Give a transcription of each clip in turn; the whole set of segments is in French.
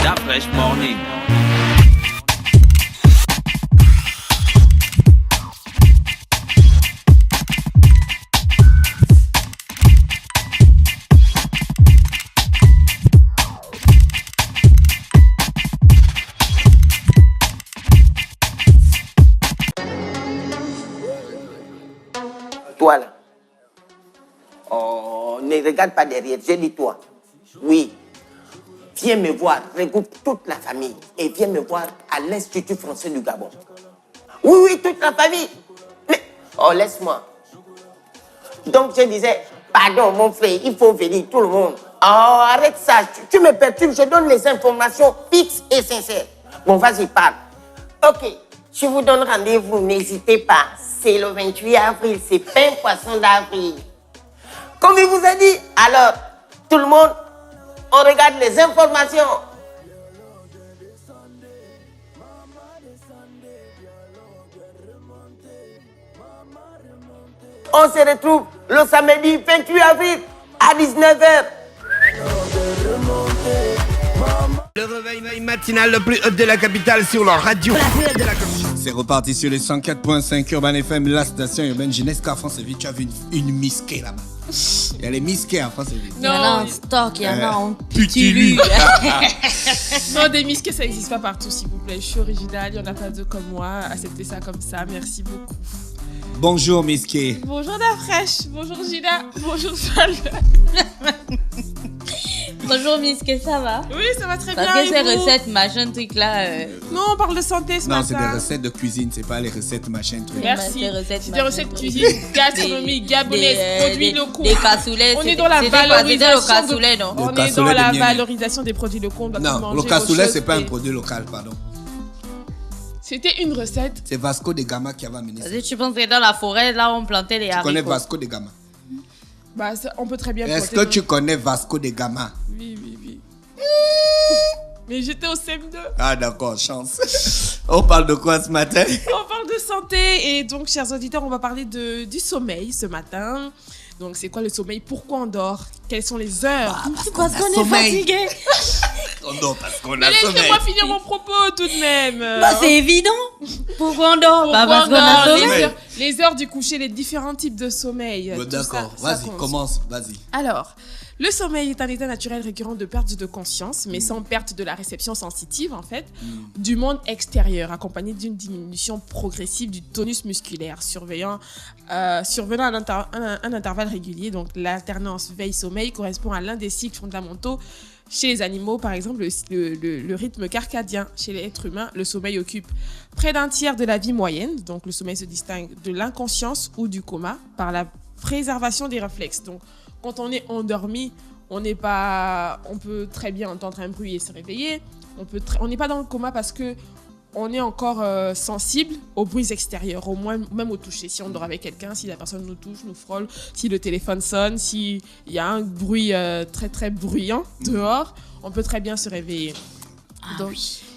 La Fresh Morning. Toi là. Oh, ne regarde pas derrière, je dis toi. Oui. Viens me voir, regroupe toute la famille et viens me voir à l'Institut français du Gabon. Oui, oui, toute la famille. Mais, oh, laisse-moi. Donc, je disais, pardon, mon frère, il faut venir, tout le monde. Oh, arrête ça, tu me perturbes, je donne les informations fixes et sincères. Bon, vas-y, parle. Ok, je vous donne rendez-vous, n'hésitez pas. C'est le 28 avril, c'est pain poisson d'avril. Comme il vous a dit, alors, tout le monde, on regarde les informations. On se retrouve le samedi 28 avril à 19h. Le réveil matinal le plus haut de la capitale sur leur radio. C'est reparti sur les 104.5 Urban FM, la station urbaine jeunesse car France Vie. Tu as vu une misquée là-bas. Il y a les misquées en France Vie. Il y en a en stock, il y en a en putilu. Non, des misquées, ça n'existe pas partout, s'il vous plaît. Je suis originale, il n'y en a pas deux comme moi. Acceptez ça comme ça, merci beaucoup. Bonjour misquée. Bonjour La Fraîche, bonjour Gina, bonjour Sol. Bonjour Miss, que ça va? Oui, ça va très bien. Parce que ces recettes, machin, truc là. Non, on parle de santé ce matin. Non, c'est des recettes de cuisine, c'est pas les recettes machin truc. Merci. C'est des recettes cuisine, gastronomie, gabonaise, produits locaux. Des cassoulets. On est dans la valorisation. Non, on est dans la valorisation des produits locaux. Non, le cassoulet, c'est pas un produit local, pardon. C'était une recette. C'est Vasco de Gama qui avait amené ça. Tu penses que dans la forêt, là, on plantait les haricots. Tu connais Vasco de Gama? Bah, on peut très bien. Est-ce que tu connais Vasco de Gama? Oui. Mais j'étais au CM2. Ah d'accord, chance. On parle de quoi ce matin? On parle de santé et donc, chers auditeurs, on va parler du sommeil ce matin. Donc, c'est quoi le sommeil? Pourquoi on dort? Quelles sont les heures? Parce qu'on est fatigué. On dort parce qu'on a Mais sommeil. laissez-moi finir mon propos tout de même. Bah, c'est évident. Pourquoi on dort? Bah, parce qu'on a sommeil. Les heures du coucher, les différents types de sommeil. D'accord, vas-y, commence, vas-y. Alors, le sommeil est un état naturel récurrent de perte de conscience, mais sans perte de la réception sensitive, en fait, du monde extérieur, accompagné d'une diminution progressive du tonus musculaire, survenant à un intervalle régulier. Donc, l'alternance veille-sommeil correspond à l'un des cycles fondamentaux chez les animaux, par exemple, le rythme carcadien. Chez l'être humain, le sommeil occupe près d'un tiers de la vie moyenne. Donc, le sommeil se distingue de l'inconscience ou du coma par la préservation des réflexes. Donc, quand on est endormi, on peut très bien entendre un bruit et se réveiller. On n'est pas dans le coma parce que on est encore sensible aux bruits extérieurs, au moins même au toucher. Si on dort avec quelqu'un, si la personne nous touche, nous frôle, si le téléphone sonne, s'il y a un bruit très très bruyant dehors, on peut très bien se réveiller. Donc,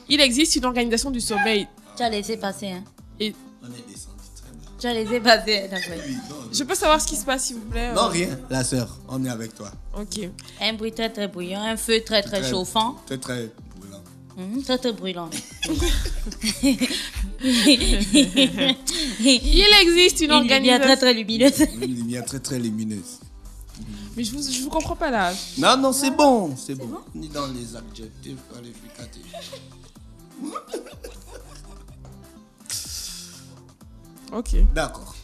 il existe une organisation du sommeil. Tu as laissé passer, hein? Et on est descendu très bien. Tu as laissé passer, je peux savoir ce qui se passe, s'il vous plaît? Non, rien, la sœur, on est avec toi. Ok. Un bruit très très bruyant, un feu très très chauffant. Très très brûlant. Très très brûlant. Il existe une organisation. Une lumière très très lumineuse. Une lumière très très lumineuse. Mais je vous comprends pas là. Non, c'est bon, c'est bon. On est dans les adjectifs qualificatifs. Ok. D'accord.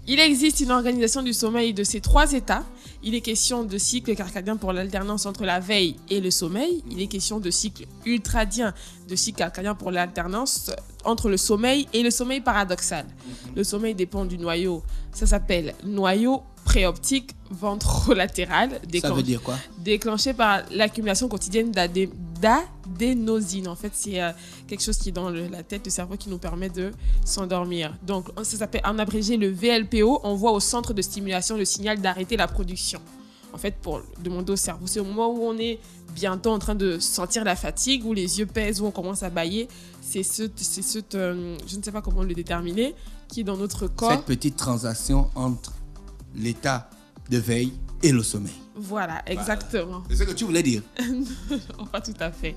Il existe une organisation du sommeil de ces trois états. Il est question de cycle carcadien pour l'alternance entre la veille et le sommeil. Il est question de cycle ultradien, de cycle carcadien pour l'alternance entre le sommeil et le sommeil paradoxal. Le sommeil dépend du noyau. Ça s'appelle noyau préoptique ventrolatéral. Ça veut dire quoi? Déclenché par l'accumulation quotidienne d'adénosine. En fait, c'est quelque chose qui est dans la tête, le cerveau, qui nous permet de s'endormir. Donc, ça s'appelle en abrégé le VLPO. On voit au centre de stimulation le signal d'arrêter la production. En fait, pour demander au cerveau, c'est au moment où on est bientôt en train de sentir la fatigue, où les yeux pèsent, où on commence à bâiller. C'est je ne sais pas comment le déterminer, qui est dans notre corps. Cette petite transaction entre l'état de veille et le sommeil. Voilà, exactement. C'est ce que tu voulais dire? Non, pas tout à fait.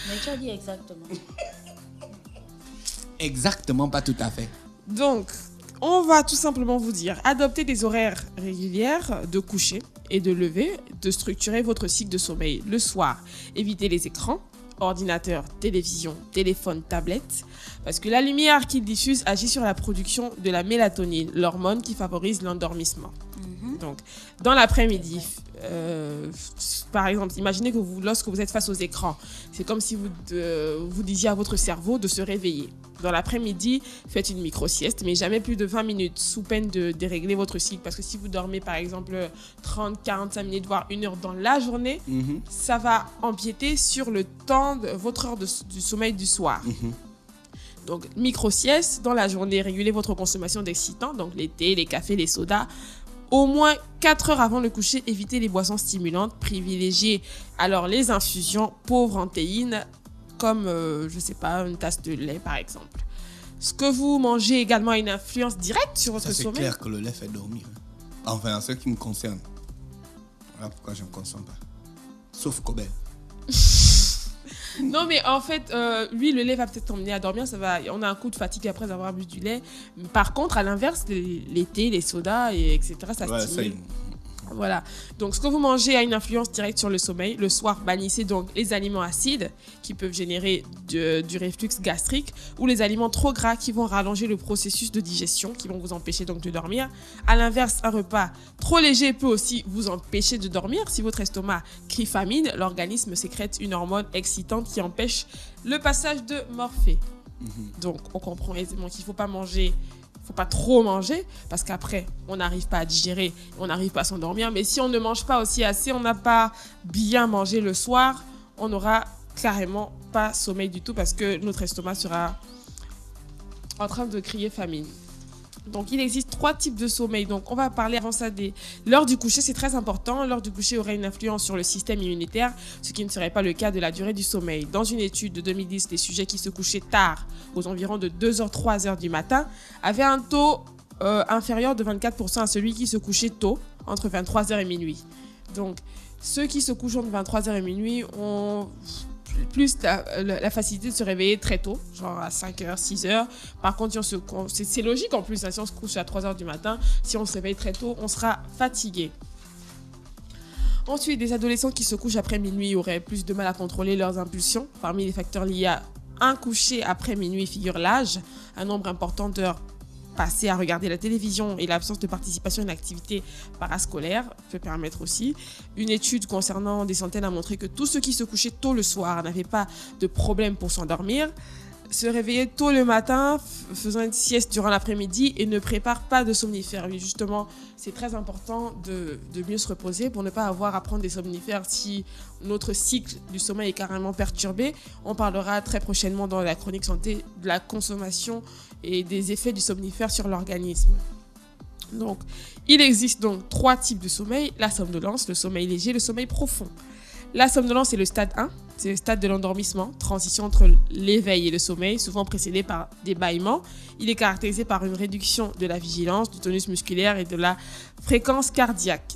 Mais tu as dit exactement. Exactement, pas tout à fait. Donc, on va tout simplement vous dire, adoptez des horaires régulières de coucher et de lever, de structurer votre cycle de sommeil le soir. Évitez les écrans, ordinateur, télévision, téléphone, tablette, parce que la lumière qu'ils diffusent agit sur la production de la mélatonine, l'hormone qui favorise l'endormissement. Donc, dans l'après-midi, par exemple, imaginez que lorsque vous êtes face aux écrans, c'est comme si vous disiez à votre cerveau de se réveiller. Dans l'après-midi, faites une micro-sieste, mais jamais plus de 20 minutes, sous peine de dérégler votre cycle. Parce que si vous dormez, par exemple, 30, 45 minutes, voire 1 heure dans la journée, ça va empiéter sur le temps de votre heure du sommeil du soir. Donc, micro-sieste, dans la journée, régulez votre consommation d'excitants, donc les thés, les cafés, les sodas. Au moins 4 heures avant le coucher, évitez les boissons stimulantes, privilégiez alors les infusions pauvres en théine, comme, je sais pas, une tasse de lait par exemple. Ce que vous mangez également a une influence directe sur votre sommeil. C'est clair que le lait fait dormir. Enfin, en ce qui me concerne. Voilà pourquoi je ne consomme pas. Sauf Cobel. Non, mais en fait, lui, le lait va peut-être t'emmener à dormir. On a un coup de fatigue après avoir bu du lait. Par contre, à l'inverse, les thés, les sodas, etc., ça stimule. Voilà. Donc, ce que vous mangez a une influence directe sur le sommeil. Le soir, bannissez donc les aliments acides qui peuvent générer du réflux gastrique ou les aliments trop gras qui vont rallonger le processus de digestion, qui vont vous empêcher donc de dormir. À l'inverse, un repas trop léger peut aussi vous empêcher de dormir. Si votre estomac crie famine, l'organisme sécrète une hormone excitante qui empêche le passage de morphée. Donc, on comprend aisément qu'il ne faut pas manger. Il ne faut pas trop manger parce qu'après, on n'arrive pas à digérer, on n'arrive pas à s'endormir. Mais si on ne mange pas aussi assez, on n'a pas bien mangé le soir, on n'aura carrément pas sommeil du tout parce que notre estomac sera en train de crier famine. Donc, il existe 3 types de sommeil. Donc, on va parler avant ça des... L'heure du coucher, c'est très important. L'heure du coucher aurait une influence sur le système immunitaire, ce qui ne serait pas le cas de la durée du sommeil. Dans une étude de 2010, les sujets qui se couchaient tard, aux environs de 2h, 3h du matin, avaient un taux inférieur de 24% à celui qui se couchait tôt, entre 23h et minuit. Donc, ceux qui se couchent entre 23h et minuit ont plus la facilité de se réveiller très tôt, genre à 5h, 6h. Par contre, c'est logique en plus, hein, si on se couche à 3h du matin, si on se réveille très tôt, on sera fatigué. Ensuite, des adolescents qui se couchent après minuit auraient plus de mal à contrôler leurs impulsions. Parmi les facteurs liés à un coucher après minuit figure l'âge, un nombre important d'heures passées à regarder la télévision et l'absence de participation à une activité parascolaire peut permettre aussi. Une étude concernant des centaines a montré que tous ceux qui se couchaient tôt le soir n'avaient pas de problème pour s'endormir, se réveiller tôt le matin, faisant une sieste durant l'après-midi et ne prépare pas de somnifères. Oui, justement, c'est très important de mieux se reposer pour ne pas avoir à prendre des somnifères si notre cycle du sommeil est carrément perturbé. On parlera très prochainement dans la chronique santé de la consommation et des effets du somnifère sur l'organisme. Donc, il existe donc 3 types de sommeil, la somnolence, le sommeil léger, le sommeil profond. La somnolence est le stade 1, c'est le stade de l'endormissement, transition entre l'éveil et le sommeil, souvent précédé par des bâillements. Il est caractérisé par une réduction de la vigilance, du tonus musculaire et de la fréquence cardiaque.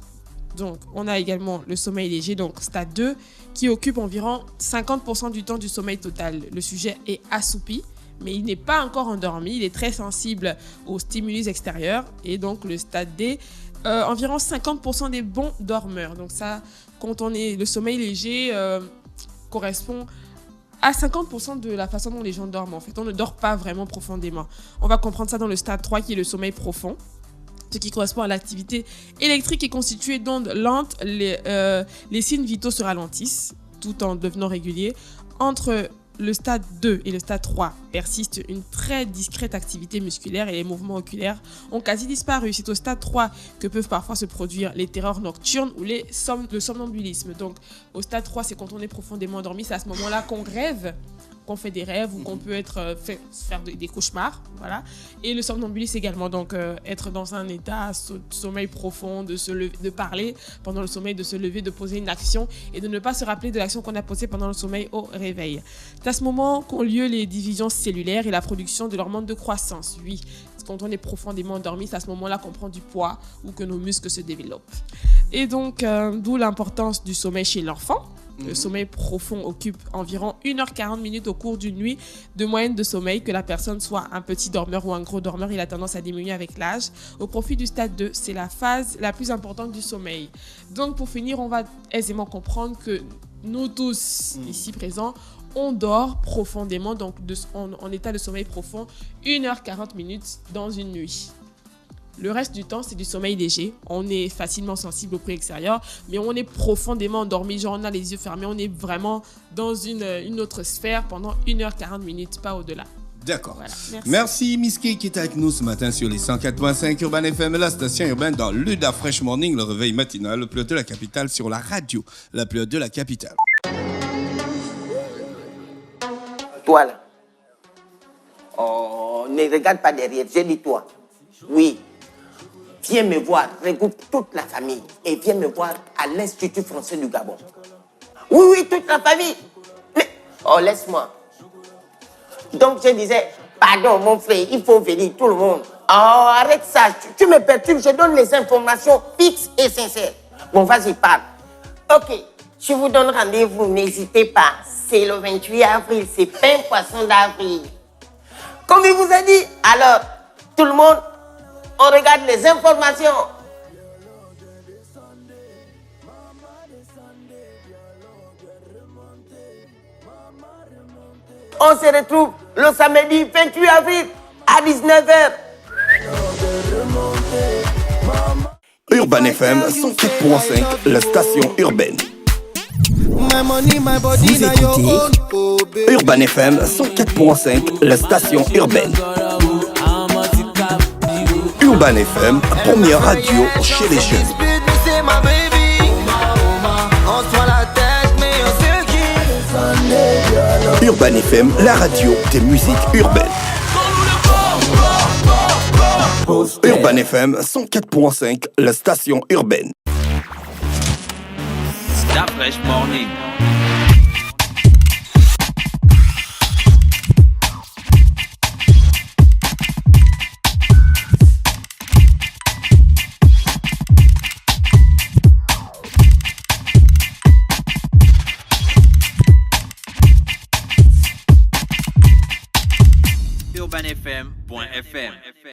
Donc, on a également le sommeil léger, donc stade 2, qui occupe environ 50% du temps du sommeil total. Le sujet est assoupi, mais il n'est pas encore endormi, il est très sensible aux stimulus extérieurs. Et donc, le stade D, environ 50% des bons dormeurs. Donc ça, quand le sommeil léger correspond à 50% de la façon dont les gens dorment. En fait, on ne dort pas vraiment profondément. On va comprendre ça dans le stade 3 qui est le sommeil profond, ce qui correspond à l'activité électrique est constituée d'ondes lentes. Les signes vitaux se ralentissent tout en devenant réguliers. Entre le stade 2 et le stade 3 persiste une très discrète activité musculaire et les mouvements oculaires ont quasi disparu. C'est au stade 3 que peuvent parfois se produire les terreurs nocturnes ou le somnambulisme. Donc au stade 3, c'est quand on est profondément endormi, c'est à ce moment-là qu'on rêve, qu'on fait des rêves ou qu'on peut faire des cauchemars, voilà. Et le somnambulisme également, donc être dans un état de sommeil profond, de parler pendant le sommeil, de se lever, de poser une action et de ne pas se rappeler de l'action qu'on a posée pendant le sommeil au réveil. C'est à ce moment qu'ont lieu les divisions cellulaires et la production de l'hormone de croissance. Oui, quand on est profondément endormi, c'est à ce moment-là qu'on prend du poids ou que nos muscles se développent. Et donc, d'où l'importance du sommeil chez l'enfant. Le sommeil profond occupe environ 1h40 minutes au cours d'une nuit de moyenne de sommeil. Que la personne soit un petit dormeur ou un gros dormeur, il a tendance à diminuer avec l'âge. Au profit du stade 2, c'est la phase la plus importante du sommeil. Donc pour finir, on va aisément comprendre que nous tous ici présents, on dort profondément, donc en état de sommeil profond, 1h40 minutes dans une nuit. Le reste du temps, c'est du sommeil léger. On est facilement sensible au bruit extérieur, mais on est profondément endormi. Genre, on a les yeux fermés. On est vraiment dans une autre sphère pendant 1h40 minutes, pas au-delà. D'accord. Voilà, merci Miss K qui est avec nous ce matin sur les 104.5 Urban FM, la station urbaine dans l'Uda Fresh Morning, le réveil matinal, le plus haut de la capitale sur la radio, la plus haute de la capitale. Toi là, oh, ne regarde pas derrière, j'ai dit toi. Oui. Viens me voir, regroupe toute la famille et viens me voir à l'Institut français du Gabon. Oui, toute la famille. Mais, oh, laisse-moi. Donc, je disais, pardon, mon frère, il faut venir, tout le monde. Oh, arrête ça, tu me perturbes, je donne les informations fixes et sincères. Bon, vas-y, parle. Ok, je vous donne rendez-vous, n'hésitez pas. C'est le 28 avril, c'est pain poisson d'avril. Comme il vous a dit, alors, tout le monde, on regarde les informations. On se retrouve le samedi 28 avril à 19h. Urban FM 104.5, la station urbaine. Vous écoutez Urban FM 104.5, la station urbaine. Urban FM, première radio chez les jeunes. Urban FM, la radio des musiques urbaines. Urban FM 104.5, la station urbaine. Stop Fresh Morning. urbanfm.fm